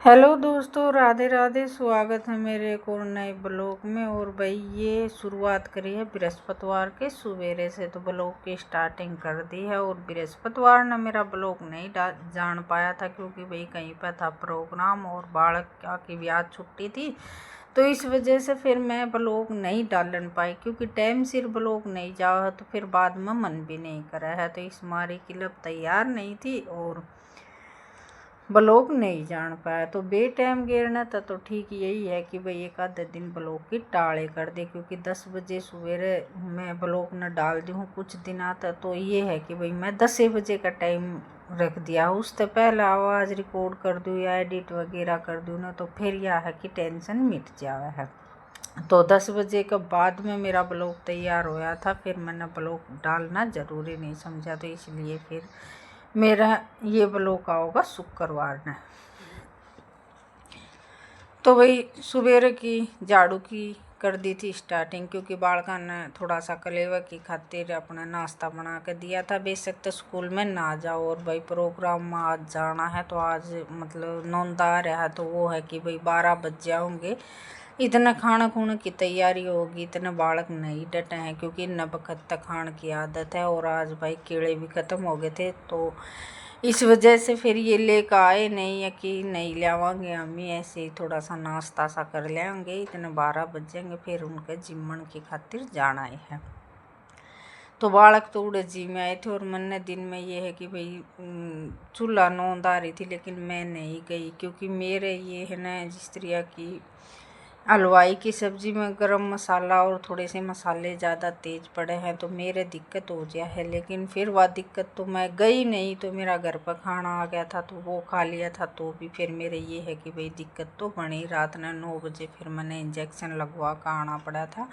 Hello दोस्तों, राधे राधे। स्वागत है मेरे एक और नए ब्लॉग में। और भाई ये शुरुआत करी है बृहस्पतिवार के सवेरे से, तो ब्लॉग की स्टार्टिंग कर दी है। और बृहस्पतिवार ने मेरा ब्लॉग नहीं जान पाया था क्योंकि भाई कहीं पर था प्रोग्राम और बालक की भी आज छुट्टी थी, तो इस वजह से फिर मैं ब्लॉग नहीं डालन पाई। क्योंकि टाइम सिर ब्लॉग नहीं जाओ तो फिर बाद में मन भी नहीं करा है, तो इस मारी की लब तैयार नहीं थी और ब्लॉग नहीं जान पाया। तो बे टाइम गिरना था, तो ठीक यही है कि भाई एक आधे दिन ब्लॉग की टाले कर दे, क्योंकि 10 बजे सवेरे मैं ब्लॉग न डाल दी हूँ कुछ दिन आता। तो ये है कि भाई मैं 10 बजे का टाइम रख दिया, उससे पहले आवाज़ रिकॉर्ड कर दूँ या एडिट वगैरह कर दूँ ना, तो फिर यह है कि टेंशन मिट जावा है। तो 10 बजे के बाद में मेरा ब्लॉग तैयार होया था, फिर मैंने ब्लॉग डालना ज़रूरी नहीं समझा, तो इसलिए फिर मेरा ये ब्लॉग आओगा शुक्रवार ने। तो भाई सवेरे की झाड़ू की कर दी थी स्टार्टिंग, क्योंकि बालका ने थोड़ा सा कलेवा की खातिर अपना नाश्ता बना के दिया था। बेशक तो स्कूल में ना जाओ और भाई प्रोग्राम में आज जाना है, तो आज मतलब नौंदा रहा है, तो वो है कि भाई 12 बज जाओगे, इतना खाना खूने की तैयारी होगी, इतने बालक नहीं डटे हैं क्योंकि इन वक्त तक खाने की आदत है। और आज भाई कीड़े भी ख़त्म हो गए थे, तो इस वजह से फिर ये लेकर आए नहीं है कि नहीं ले आवांगे, हम ही ऐसे ही थोड़ा सा नाश्ता सा कर लेंगे। इतने 12 बजेंगे, फिर उनके जिम्मन की खातिर जाना है। तो बालक तो उड़े जी में आए थे और मैंने दिन में ये है कि भाई चूल्हा नौंद आ रही थी, लेकिन मैं नहीं गई क्योंकि मेरे ये है ना जिस तरह की हलवाई की सब्ज़ी में गरम मसाला और थोड़े से मसाले ज़्यादा तेज़ पड़े हैं, तो मेरे दिक्कत हो गया है। लेकिन फिर वह दिक्कत तो मैं गई नहीं, तो मेरा घर पर खाना आ गया था तो वो खा लिया था। तो भी फिर मेरे ये है कि भाई दिक्कत तो बनी। रात ने 9 बजे फिर मैंने इंजेक्शन लगवा कर आना पड़ा था,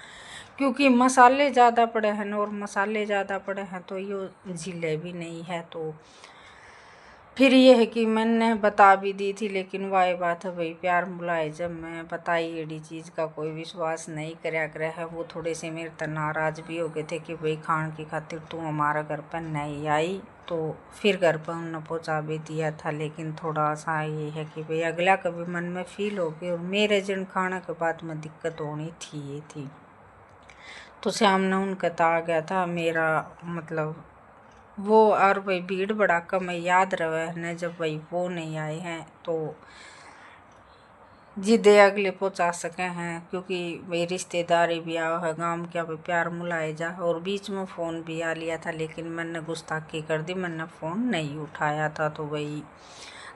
क्योंकि मसाले ज़्यादा पड़े हैं और मसाले ज़्यादा पड़े हैं तो ये जलेबी नहीं है। तो फिर ये है कि मैंने बता भी दी थी, लेकिन वही बात है भाई प्यार बुलाए जब मैं बताई एडी चीज़ का कोई विश्वास नहीं करया करे है। वो थोड़े से मेरे तो नाराज़ भी हो गए थे कि भाई खान की खातिर तू हमारा घर पर नहीं आई। तो फिर घर पर उन्होंने पहुँचा भी दिया था, लेकिन थोड़ा सा ये है कि भाई अगला कभी मन में फील हो गई और मेरे जिन खाने के बाद में दिक्कत होनी थी ये थी। तो शाम ने उनका आ गया था मेरा मतलब वो, और भाई भीड़ भड़ाका में याद रहे है जब भाई वो नहीं आए हैं, तो जिदे अगले पहुँचा सके हैं, क्योंकि भाई रिश्तेदारी भी आओ है गांव क्या भाई प्यार मुलाए जा। और बीच में फ़ोन भी आ लिया था, लेकिन मैंने गुस्ताखी कर दी, मैंने फ़ोन नहीं उठाया था। तो भाई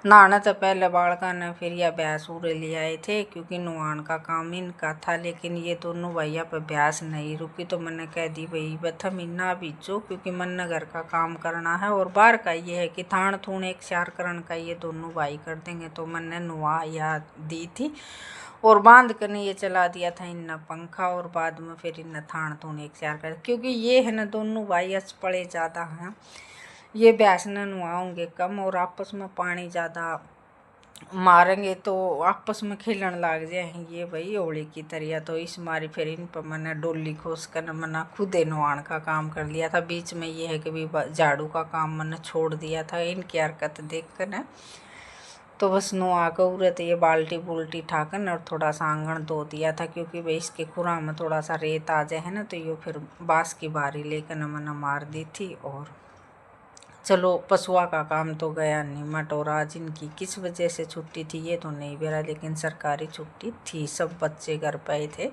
नहाने तो पहले बालका ने फिर यह भैंस उड़े ले आए थे, क्योंकि नुहान का काम इनका था। लेकिन ये दोनों भैया पर भैंस नहीं रुकी, तो मैंने कह दी भाई बथा महीना बीचो, क्योंकि मैंने घर का काम करना है और बाहर का ये है कि थान थून एक शार करण का ये दोनों भाई कर देंगे। तो मैंने नुआ या दी थी और बांध कर ये चला दिया था इन पंखा, और बाद में फिर इन थान थून एक शार कर, क्योंकि ये है ना दोनों भाई अच पड़े ज़्यादा हैं। ये भैंस न नुआओगे कम और आपस में पानी ज़्यादा मारेंगे तो आपस में खेलने लग जाए ये भाई होली की तरह। तो इस मारी फिर इन पर मैंने डोली खोस कर मैंने खुदे नहान का काम कर लिया था। बीच में ये है कि भी झाड़ू का काम मैंने छोड़ दिया था इनकी हरकत देख कर न। तो बस नुआ कर उरत ये बाल्टी बुल्टी ठाकर और थोड़ा सा आंगन धो दिया था, क्योंकि भाई इसके खुरा में थोड़ा सा रेत आ जाए है ना, तो ये फिर बाँस की बारी लेकर न मैंने मार दी थी। और चलो पशुआ का काम तो गया निमट। और आज इनकी किस वजह से छुट्टी थी ये तो नहीं बेरा, लेकिन सरकारी छुट्टी थी, सब बच्चे घर पे थे।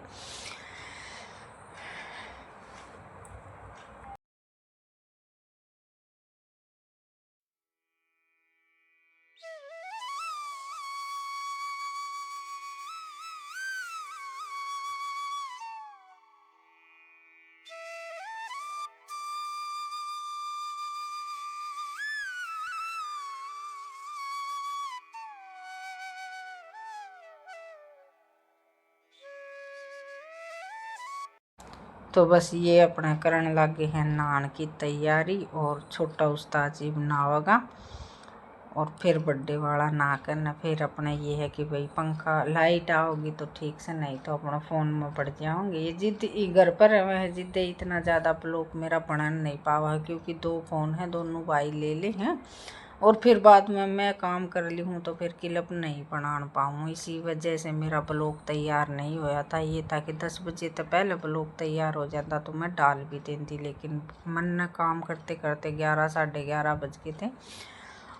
तो बस ये अपना करने लगे हैं नहान की तैयारी, और छोटा उस्ताद जी बनावेगा और फिर बर्थडे वाला नहा कर न फिर अपना ये है कि भाई पंखा लाइट आओगी तो ठीक से, नहीं तो अपना फ़ोन में पड़ जाओगे। ये जिद घर पर रहे हैं, जिद इतना ज़्यादा ब्लॉक मेरा बना नहीं पावा है, क्योंकि 2 फ़ोन है दोनों भाई ले हैं और फिर बाद में मैं काम कर ली हूँ तो फिर क्लिप नहीं बना पाऊँ। इसी वजह से मेरा ब्लॉग तैयार नहीं होया था। ये था कि 10 बजे तो पहले ब्लॉग तैयार हो जाता तो मैं डाल भी देती, लेकिन मन ने काम करते करते 11 साढ़े 11 बज गए थे।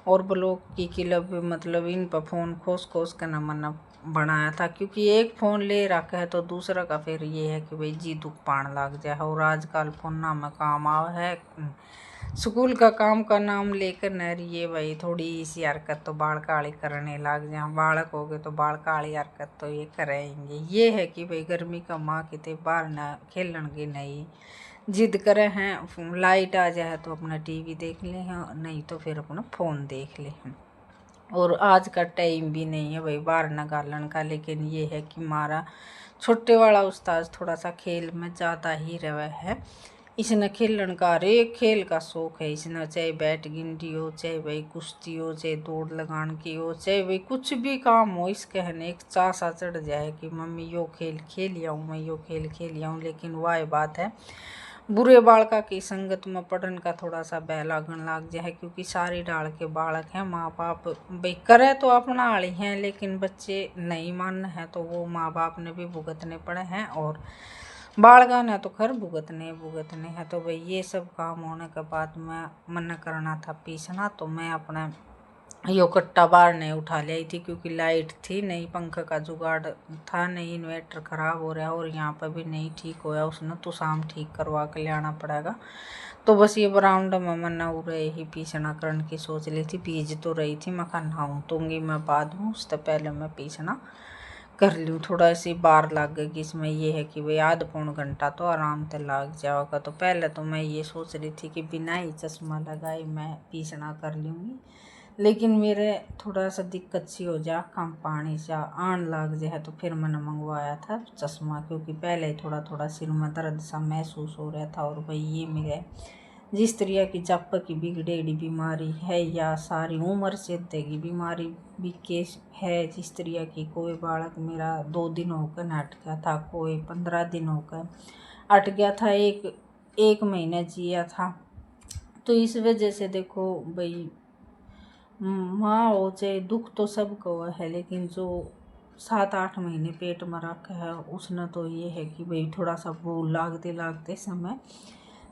और ब्लॉग की क्लिप मतलब इन पर फ़ोन खोस खोस कर न मन बनाया था, क्योंकि एक फ़ोन ले रखा है तो दूसरा का फिर ये है कि भाई जी दुख पान लग जाए। और आजकल फ़ोन ना में काम आवा है, स्कूल का काम का नाम लेकर न रही भाई थोड़ी सी हरकत तो बाल काली करने लग जाए। बालक हो गए तो बाल काली हरकत तो ये करेंगे। ये है कि भाई गर्मी का माँ कितने बाहर न खेलनगे नहीं, जिद करे हैं लाइट आ जाए तो अपना टीवी देख ले हैं, नहीं तो फिर अपना फ़ोन देख ले हैं। और आज का टाइम भी नहीं है भाई बाहर न गालन का, लेकिन ये है कि हमारा छोटे वाला उस्ताद थोड़ा सा खेल में ज़्यादा ही रहा है। इसने खेलन का हर एक खेल का शौक है। इसने चाहे बैट गिनती हो, चाहे भाई कुश्ती हो, चाहे दौड़ लगान की हो, चाहे भाई कुछ भी काम हो, इसके हने एक चासा चढ़ जाए कि मम्मी यो खेल खेल आऊँ, मैं यो खेल खेल आऊँ। लेकिन वह बात है बुरे बालका की संगत में पढ़न का थोड़ा सा बह लागन लाग जाए, क्योंकि सारी डाल के बालक हैं। माँ बाप भाई करे तो अपना आली हैं, लेकिन बच्चे नहीं मान है तो वो माँ बाप ने भी भुगतने पड़े हैं और बालका ने तो खैर भुगतने हैं। तो भाई ये सब काम होने के बाद में मन करना था पीसना, तो मैं अपने यो कट्टा बाहर नहीं उठा ली थी, क्योंकि लाइट थी नहीं, पंखे का जुगाड़ था नहीं, इन्वर्टर ख़राब हो रहा है और यहाँ पर भी नहीं ठीक होया उसने, तो शाम ठीक करवा के ले आना पड़ेगा। तो बस ये बरामदा में मैं उरे ही पीसना करने की सोच ली थी। बीज तो रही थी, मैं नहाऊँ तूँगी मैं बाद में, उससे पहले मैं पीसना कर लूँ। थोड़ा सी बार लग गई इसमें, ये है कि भाई आध पौन घंटा तो आराम से लग जाएगा। तो पहले तो मैं ये सोच रही थी कि बिना ही चश्मा लगाए मैं पीसना कर लूँगी, लेकिन मेरे थोड़ा सा दिक्कत सी हो जा, कम पानी सा आन लग जाए, तो फिर मैंने मंगवाया था चश्मा, क्योंकि पहले ही थोड़ा थोड़ा सिर में दर्द सा महसूस हो रहा था। और भाई ये मेरे जिस तरह की जप की बिगड़ेड़ी बीमारी है या सारी उम्र से देगी बीमारी भी केस है, जिस तरह की कोई बालक मेरा 2 दिन होकर हट गया था, कोई 15 दिन होकर हट गया था, एक महीना जिया था। तो इस वजह से देखो भाई माँ हो चाहे दुख तो सबको है, लेकिन जो 7-8 महीने पेट में रखा है उसने तो ये है कि भाई थोड़ा सा भूल लागते समय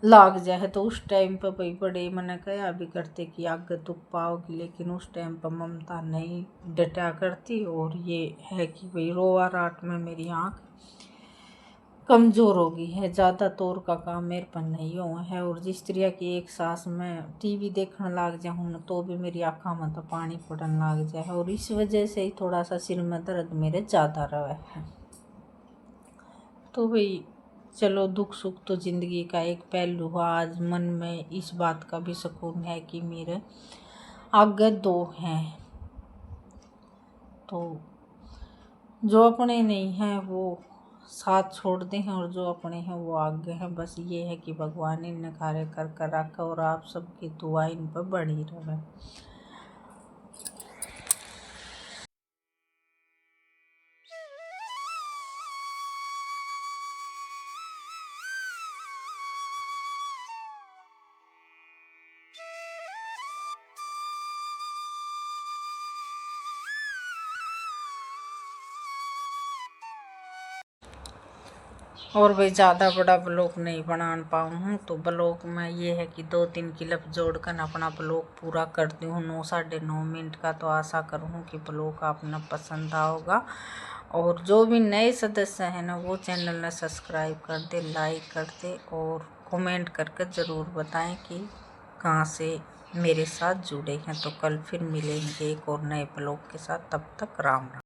लाग जाए, तो उस टाइम पर भाई बड़े मैंने कहा अभी करते कि आगे दुख पाओगी, लेकिन उस टाइम पर ममता नहीं डटा करती। और ये है कि भाई रोआ रात में मेरी आँख कमज़ोर हो गई है, ज़्यादा तौर का काम मेरे पर नहीं हुआ है। और जिस तरह की एक सांस में टीवी देखने लग जाऊँ तो भी मेरी आँखों में तो पानी पड़न लग जाए, और इस वजह से ही थोड़ा सा सिर में दर्द मेरे ज़्यादा रहा है। तो भाई चलो दुख सुख तो ज़िंदगी का एक पहलू हुआ। आज मन में इस बात का भी सुकून है कि मेरे आगे 2 हैं, तो जो अपने नहीं हैं वो साथ छोड़ते हैं और जो अपने हैं वो आगे हैं। बस ये है कि भगवान इन कार्य कर रखा और आप सबकी दुआ इन पर बढ़ी रहे। और भाई ज़्यादा बड़ा ब्लॉग नहीं बना पाऊँ, तो ब्लॉग में ये है कि 2-3 क्लिप जोड़कर अपना ब्लॉग पूरा करती हूँ 9-9.5 मिनट का। तो आशा करूँ कि ब्लॉग आपने पसंद आओगा। और जो भी नए सदस्य हैं ना वो चैनल ने सब्सक्राइब कर दे, लाइक कर दे और कमेंट करके ज़रूर बताएं कि कहाँ से मेरे साथ जुड़े हैं। तो कल फिर मिलेंगे एक और नए ब्लॉग के साथ, तब तक राम राम।